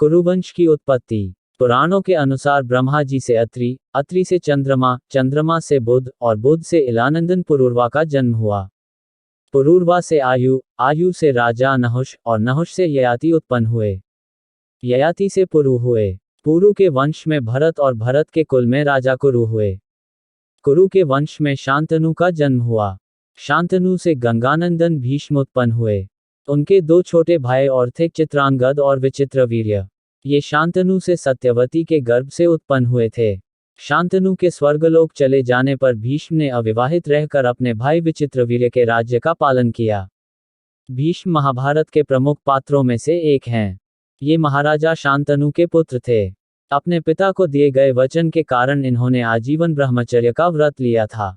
कुरुवंश की उत्पत्ति। पुराणों के अनुसार ब्रह्मा जी से अत्रि, अत्रि से चंद्रमा, चंद्रमा से बुध और बुध से इलानंदन पुरूरवा का जन्म हुआ। पुरूरवा से आयु, आयु से राजा नहुष और नहुष से ययाति उत्पन्न हुए। ययाति से पुरु हुए। पुरु के वंश में भरत और भरत के कुल में राजा कुरु हुए। कुरु के वंश में शांतनु का जन्म हुआ। शांतनु से गंगानंदन भीष्म उत्पन्न हुए। उनके दो छोटे भाई और थे चित्रांगद और विचित्रवीर्य। ये शांतनु से सत्यवती के गर्भ से उत्पन्न हुए थे। शांतनु के स्वर्गलोक चले जाने पर भीष्म ने अविवाहित रहकर अपने भाई विचित्रवीर्य के राज्य का पालन किया। भीष्म महाभारत के प्रमुख पात्रों में से एक हैं। ये महाराजा शांतनु के पुत्र थे। अपने पिता को दिए गए वचन के कारण इन्होंने आजीवन ब्रह्मचर्य का व्रत लिया था।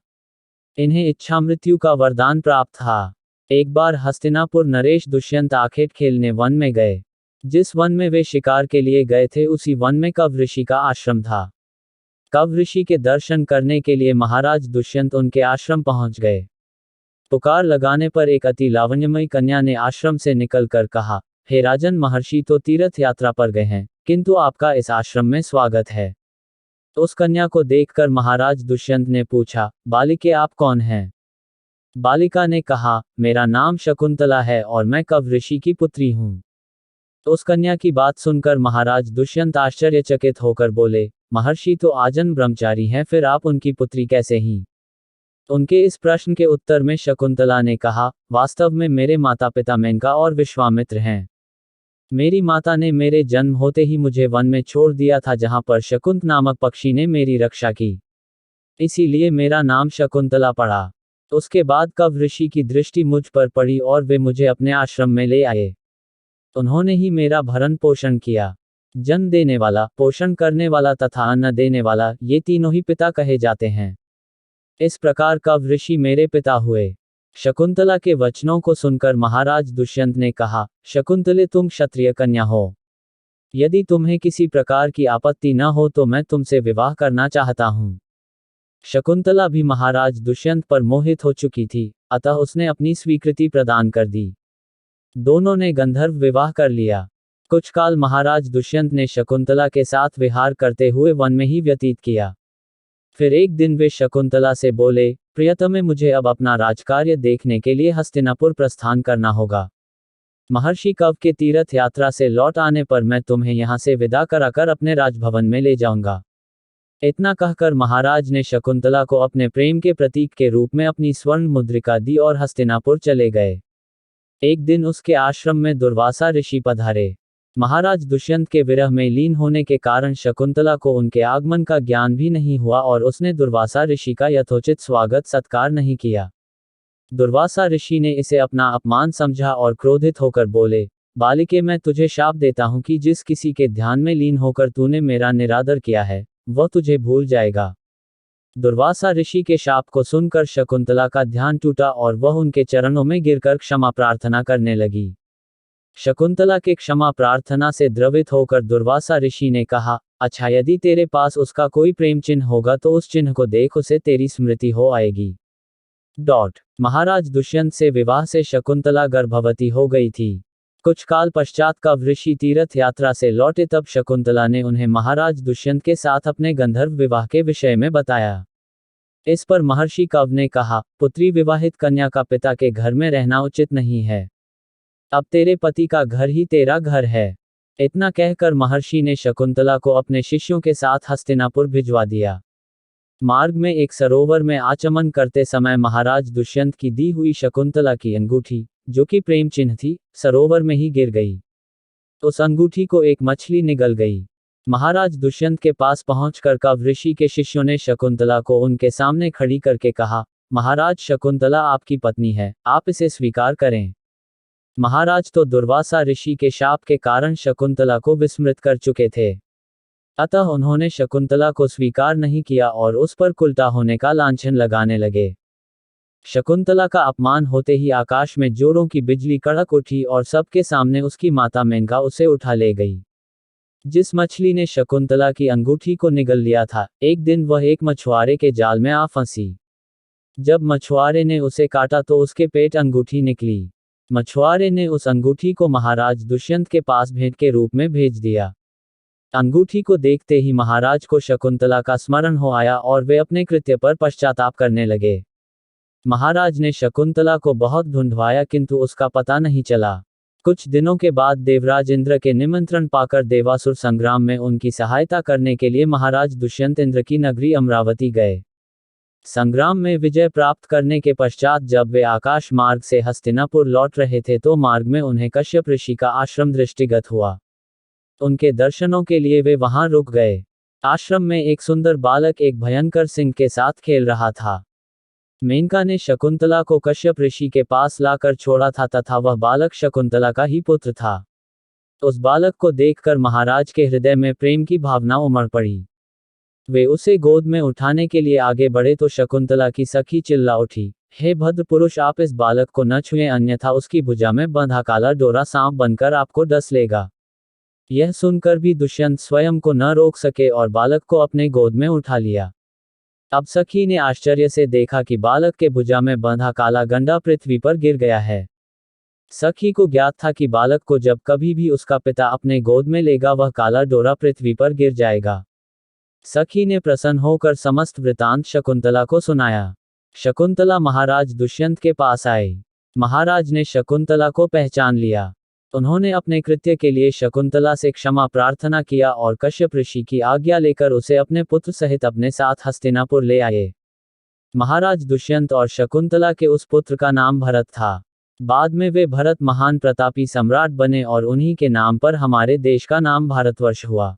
इन्हें इच्छा मृत्यु का वरदान प्राप्त था। एक बार हस्तिनापुर नरेश दुष्यंत आखेट खेलने वन में गए। जिस वन में वे शिकार के लिए गए थे उसी वन में कव ऋषि का आश्रम था। कव ऋषि के दर्शन करने के लिए महाराज दुष्यंत उनके आश्रम पहुंच गए। पुकार लगाने पर एक अति लावण्यमयी कन्या ने आश्रम से निकलकर कहा, हे राजन, महर्षि तो तीर्थ यात्रा पर गए हैं, किंतु आपका इस आश्रम में स्वागत है। उस कन्या को देखकर महाराज दुष्यंत ने पूछा, बालिके आप कौन हैं? बालिका ने कहा, मेरा नाम शकुंतला है और मैं कव ऋषि की पुत्री हूँ। उस कन्या की बात सुनकर महाराज दुष्यंत आश्चर्यचकित होकर बोले, महर्षि तो आजन्म ब्रह्मचारी हैं, फिर आप उनकी पुत्री कैसे ही? उनके इस प्रश्न के उत्तर में शकुंतला ने कहा, वास्तव में मेरे माता पिता मेनका और विश्वामित्र हैं। मेरी माता ने मेरे जन्म होते ही मुझे वन में छोड़ दिया था, जहां पर शकुंत नामक पक्षी ने मेरी रक्षा की। इसीलिए मेरा नाम शकुंतला पड़ा। उसके बाद कव ऋषि की दृष्टि मुझ पर पड़ी और वे मुझे अपने आश्रम में ले आए। उन्होंने ही मेरा भरण पोषण किया। जन्म देने वाला, पोषण करने वाला तथा अन्न देने वाला, ये तीनों ही पिता कहे जाते हैं। इस प्रकार कव ऋषि मेरे पिता हुए। शकुंतला के वचनों को सुनकर महाराज दुष्यंत ने कहा, शकुंतले, तुम क्षत्रिय कन्या हो। यदि तुम्हें किसी प्रकार की आपत्ति न हो तो मैं तुमसे विवाह करना चाहता हूँ। शकुंतला भी महाराज दुष्यंत पर मोहित हो चुकी थी, अतः उसने अपनी स्वीकृति प्रदान कर दी। दोनों ने गंधर्व विवाह कर लिया। कुछ काल महाराज दुष्यंत ने शकुंतला के साथ विहार करते हुए वन में ही व्यतीत किया। फिर एक दिन वे शकुंतला से बोले, प्रियतमे, मुझे अब अपना राजकार्य देखने के लिए हस्तिनापुर प्रस्थान करना होगा। महर्षि कव के तीर्थ यात्रा से लौट आने पर मैं तुम्हें यहाँ से विदा कराकर अपने राजभवन में ले जाऊंगा। इतना कहकर महाराज ने शकुंतला को अपने प्रेम के प्रतीक के रूप में अपनी स्वर्ण मुद्रिका दी और हस्तिनापुर चले गए। एक दिन उसके आश्रम में दुर्वासा ऋषि पधारे। महाराज दुष्यंत के विरह में लीन होने के कारण शकुंतला को उनके आगमन का ज्ञान भी नहीं हुआ और उसने दुर्वासा ऋषि का यथोचित स्वागत सत्कार नहीं किया। दुर्वासा ऋषि ने इसे अपना अपमान समझा और क्रोधित होकर बोले, बालिके, मैं तुझे शाप देता हूं कि जिस किसी के ध्यान में लीन होकर तूने मेरा निरादर किया है, वह तुझे भूल जाएगा। दुर्वासा ऋषि के शाप को सुनकर शकुंतला का ध्यान टूटा और वह उनके चरणों में गिरकर क्षमा प्रार्थना करने लगी। शकुंतला के क्षमा प्रार्थना से द्रवित होकर दुर्वासा ऋषि ने कहा, अच्छा, यदि तेरे पास उसका कोई प्रेम चिन्ह होगा तो उस चिन्ह को देख, उसे तेरी स्मृति हो आएगी। महाराज दुष्यंत से विवाह से शकुंतला गर्भवती हो गई थी। कुछ काल पश्चात कव ऋषि तीर्थ यात्रा से लौटे, तब शकुंतला ने उन्हें महाराज दुष्यंत के साथ अपने गंधर्व विवाह के विषय में बताया। इस पर महर्षि कव ने कहा, पुत्री, विवाहित कन्या का पिता के घर में रहना उचित नहीं है। अब तेरे पति का घर ही तेरा घर है। इतना कहकर महर्षि ने शकुंतला को अपने शिष्यों के साथ हस्तिनापुर भिजवा दिया। मार्ग में एक सरोवर में आचमन करते समय महाराज दुष्यंत की दी हुई शकुंतला की अंगूठी, जो कि प्रेम चिन्ह थी, सरोवर में ही गिर गई। उस अंगूठी को एक मछली निगल गई। महाराज दुष्यंत के पास पहुंचकर कव ऋषि के शिष्यों ने शकुंतला को उनके सामने खड़ी करके कहा, महाराज, शकुंतला आपकी पत्नी है, आप इसे स्वीकार करें। महाराज तो दुर्वासा ऋषि के शाप के कारण शकुंतला को विस्मृत कर चुके थे, अतः उन्होंने शकुंतला को स्वीकार नहीं किया और उस पर कुलटा होने का लांछन लगाने लगे। शकुंतला का अपमान होते ही आकाश में जोरों की बिजली कड़क उठी और सबके सामने उसकी माता मेनका उसे उठा ले गई। जिस मछली ने शकुंतला की अंगूठी को निगल लिया था, एक दिन वह एक मछुआरे के जाल में आ फंसी। जब मछुआरे ने उसे काटा तो उसके पेट अंगूठी निकली। मछुआरे ने उस अंगूठी को महाराज दुष्यंत के पास भेंट के रूप में भेज दिया। अंगूठी को देखते ही महाराज को शकुंतला का स्मरण हो आया और वे अपने कृत्य पर पश्चाताप करने लगे। महाराज ने शकुंतला को बहुत ढूंढवाया किंतु उसका पता नहीं चला। कुछ दिनों के बाद देवराज इंद्र के निमंत्रण पाकर देवासुर संग्राम में उनकी सहायता करने के लिए महाराज दुष्यंत इंद्र की नगरी अमरावती गए। संग्राम में विजय प्राप्त करने के पश्चात जब वे आकाश मार्ग से हस्तिनापुर लौट रहे थे तो मार्ग में उन्हें कश्यप ऋषि का आश्रम दृष्टिगत हुआ। उनके दर्शनों के लिए वे वहां रुक गए। आश्रम में एक सुंदर बालक एक भयंकर सिंह के साथ खेल रहा था। मेनका ने शकुंतला को कश्यप ऋषि के पास लाकर छोड़ा था तथा वह बालक शकुंतला का ही पुत्र था। उस बालक को देखकर महाराज के हृदय में प्रेम की भावना उमड़ पड़ी। वे उसे गोद में उठाने के लिए आगे बढ़े तो शकुंतला की सखी चिल्ला उठी, हे भद्र पुरुष, आप इस बालक को न छुएं अन्यथा उसकी भुजा में बंधा काला डोरा सांप बनकर आपको डस लेगा। यह सुनकर भी दुष्यंत स्वयं को न रोक सके और बालक को अपने गोद में उठा लिया। अब सखी ने आश्चर्य से देखा कि बालक के भुजा में बंधा काला गंडा पृथ्वी पर गिर गया है। सखी को ज्ञात था कि बालक को जब कभी भी उसका पिता अपने गोद में लेगा वह काला डोरा पृथ्वी पर गिर जाएगा। सखी ने प्रसन्न होकर समस्त वृतांत शकुंतला को सुनाया। शकुंतला महाराज दुष्यंत के पास आई। महाराज ने शकुंतला को पहचान लिया। उन्होंने अपने कृत्य के लिए शकुंतला से क्षमा प्रार्थना किया और कश्यप ऋषि की आज्ञा लेकर उसे अपने पुत्र सहित अपने साथ हस्तिनापुर ले आए। महाराज दुष्यंत और शकुंतला के उस पुत्र का नाम भरत था। बाद में वे भरत महान प्रतापी सम्राट बने और उन्हीं के नाम पर हमारे देश का नाम भारतवर्ष हुआ।